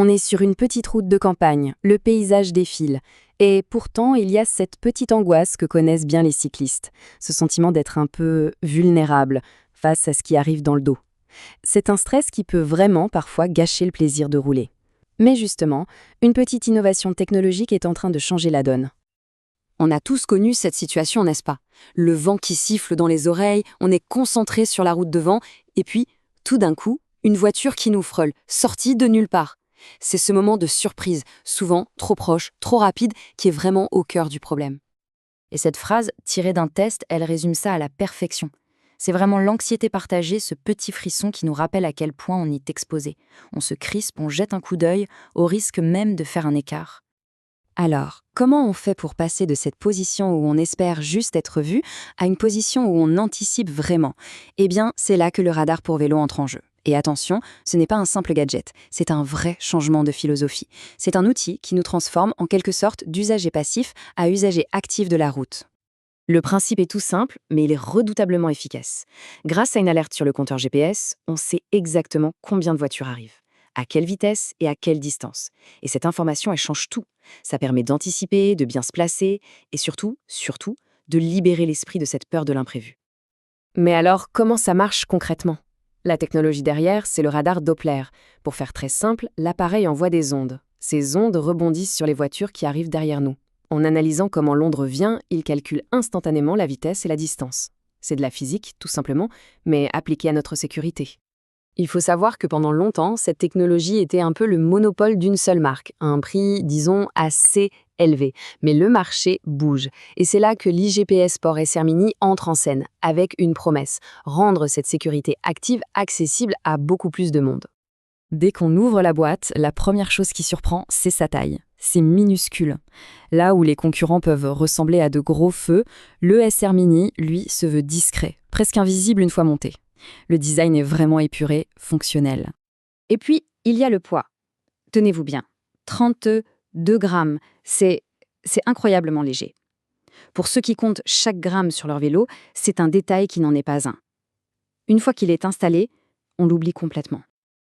On est sur une petite route de campagne, le paysage défile. Et pourtant, il y a cette petite angoisse que connaissent bien les cyclistes, ce sentiment d'être un peu vulnérable face à ce qui arrive dans le dos. C'est un stress qui peut vraiment parfois gâcher le plaisir de rouler. Mais justement, une petite innovation technologique est en train de changer la donne. On a tous connu cette situation, n'est-ce pas? Le vent qui siffle dans les oreilles, on est concentré sur la route devant, et puis, tout d'un coup, une voiture qui nous frôle, sortie de nulle part. C'est ce moment de surprise, souvent trop proche, trop rapide, qui est vraiment au cœur du problème. Et cette phrase, tirée d'un test, elle résume ça à la perfection. C'est vraiment l'anxiété partagée, ce petit frisson qui nous rappelle à quel point on y est exposé. On se crispe, on jette un coup d'œil, au risque même de faire un écart. Alors, comment on fait pour passer de cette position où on espère juste être vu à une position où on anticipe vraiment? Eh bien, c'est là que le radar pour vélo entre en jeu. Et attention, ce n'est pas un simple gadget, c'est un vrai changement de philosophie. C'est un outil qui nous transforme en quelque sorte d'usager passif à usager actif de la route. Le principe est tout simple, mais il est redoutablement efficace. Grâce à une alerte sur le compteur GPS, on sait exactement combien de voitures arrivent, à quelle vitesse et à quelle distance. Et cette information, elle change tout. Ça permet d'anticiper, de bien se placer et surtout, de libérer l'esprit de cette peur de l'imprévu. Mais alors, comment ça marche concrètement? La technologie derrière, c'est le radar Doppler. Pour faire très simple, l'appareil envoie des ondes. Ces ondes rebondissent sur les voitures qui arrivent derrière nous. En analysant comment l'onde revient, il calcule instantanément la vitesse et la distance. C'est de la physique, tout simplement, mais appliquée à notre sécurité. Il faut savoir que pendant longtemps, cette technologie était un peu le monopole d'une seule marque, à un prix, disons, assez élevé. Mais le marché bouge. Et c'est là que l'IGPS Sport SR Mini entre en scène, avec une promesse, rendre cette sécurité active accessible à beaucoup plus de monde. Dès qu'on ouvre la boîte, la première chose qui surprend, c'est sa taille. C'est minuscule. Là où les concurrents peuvent ressembler à de gros feux, le SR Mini, lui, se veut discret, presque invisible une fois monté. Le design est vraiment épuré, fonctionnel. Et puis, il y a le poids. Tenez-vous bien, 32 grammes, c'est incroyablement léger. Pour ceux qui comptent chaque gramme sur leur vélo, c'est un détail qui n'en est pas un. Une fois qu'il est installé, on l'oublie complètement.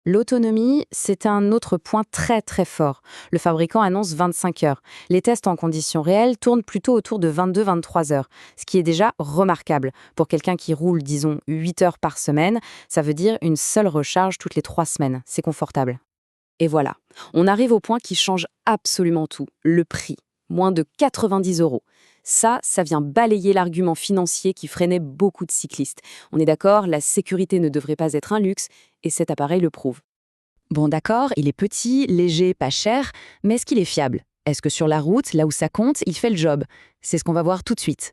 L'autonomie, c'est un autre point très très fort. Le fabricant annonce 25 heures. Les tests en conditions réelles tournent plutôt autour de 22-23 heures, ce qui est déjà remarquable. Pour quelqu'un qui roule, disons, 8 heures par semaine, ça veut dire une seule recharge toutes les 3 semaines. C'est confortable. Et voilà, on arrive au point qui change absolument tout, le prix. Moins de 90 euros. Ça vient balayer l'argument financier qui freinait beaucoup de cyclistes. On est d'accord, la sécurité ne devrait pas être un luxe, et cet appareil le prouve. Bon d'accord, il est petit, léger, pas cher, mais est-ce qu'il est fiable? Est-ce que sur la route, là où ça compte, il fait le job? C'est ce qu'on va voir tout de suite.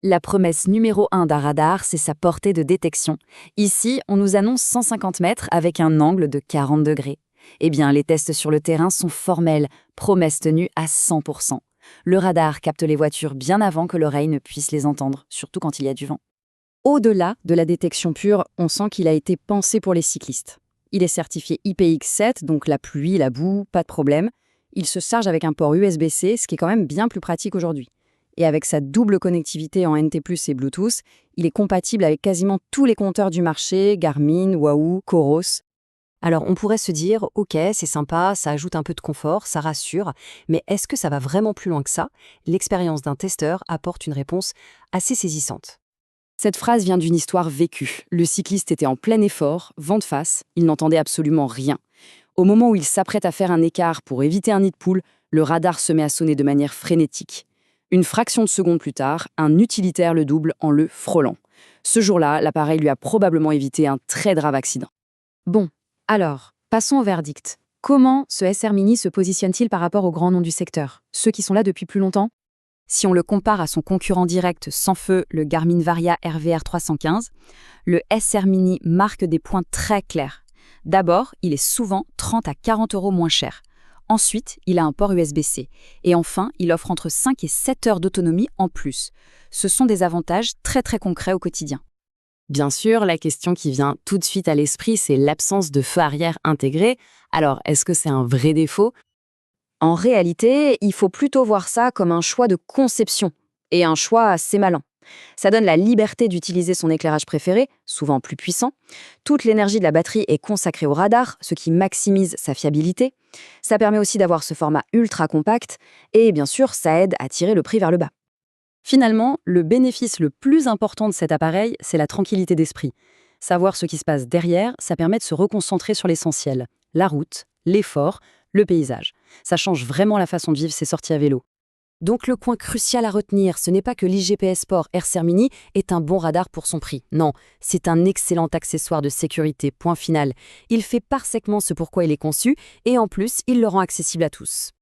La promesse numéro 1 d'un radar, c'est sa portée de détection. Ici, on nous annonce 150 mètres avec un angle de 40 degrés. Eh bien, les tests sur le terrain sont formels, promesse tenue à 100%. Le radar capte les voitures bien avant que l'oreille ne puisse les entendre, surtout quand il y a du vent. Au-delà de la détection pure, on sent qu'il a été pensé pour les cyclistes. Il est certifié IPX7, donc la pluie, la boue, pas de problème. Il se charge avec un port USB-C, ce qui est quand même bien plus pratique aujourd'hui. Et avec sa double connectivité en NT+, et Bluetooth, il est compatible avec quasiment tous les compteurs du marché, Garmin, Wahoo, Coros. Alors on pourrait se dire, ok, c'est sympa, ça ajoute un peu de confort, ça rassure, mais est-ce que ça va vraiment plus loin que ça? L'expérience d'un testeur apporte une réponse assez saisissante. Cette phrase vient d'une histoire vécue. Le cycliste était en plein effort, vent de face, il n'entendait absolument rien. Au moment où il s'apprête à faire un écart pour éviter un nid de poule, le radar se met à sonner de manière frénétique. Une fraction de seconde plus tard, un utilitaire le double en le frôlant. Ce jour-là, l'appareil lui a probablement évité un très grave accident. Bon, alors, passons au verdict. Comment ce SR Mini se positionne-t-il par rapport aux grands noms du secteur, ceux qui sont là depuis plus longtemps? Si on le compare à son concurrent direct sans feu, le Garmin Varia RVR 315, le SR Mini marque des points très clairs. D'abord, il est souvent 30 à 40 euros moins cher. Ensuite, il a un port USB-C. Et enfin, il offre entre 5 et 7 heures d'autonomie en plus. Ce sont des avantages très très concrets au quotidien. Bien sûr, la question qui vient tout de suite à l'esprit, c'est l'absence de feu arrière intégré. Alors, est-ce que c'est un vrai défaut? En réalité, il faut plutôt voir ça comme un choix de conception, et un choix assez malin. Ça donne la liberté d'utiliser son éclairage préféré, souvent plus puissant. Toute l'énergie de la batterie est consacrée au radar, ce qui maximise sa fiabilité. Ça permet aussi d'avoir ce format ultra compact et bien sûr, ça aide à tirer le prix vers le bas. Finalement, le bénéfice le plus important de cet appareil, c'est la tranquillité d'esprit. Savoir ce qui se passe derrière, ça permet de se reconcentrer sur l'essentiel. La route, l'effort, le paysage. Ça change vraiment la façon de vivre ces sorties à vélo. Donc le point crucial à retenir, ce n'est pas que l'IGPS Sport Aircer Mini est un bon radar pour son prix. Non, c'est un excellent accessoire de sécurité, point final. Il fait parfaitement ce pourquoi il est conçu et en plus, il le rend accessible à tous.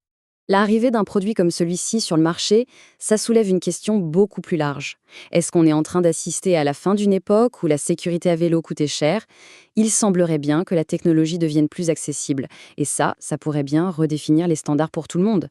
L'arrivée d'un produit comme celui-ci sur le marché, ça soulève une question beaucoup plus large. Est-ce qu'on est en train d'assister à la fin d'une époque où la sécurité à vélo coûtait cher? Il semblerait bien que la technologie devienne plus accessible. Et ça pourrait bien redéfinir les standards pour tout le monde.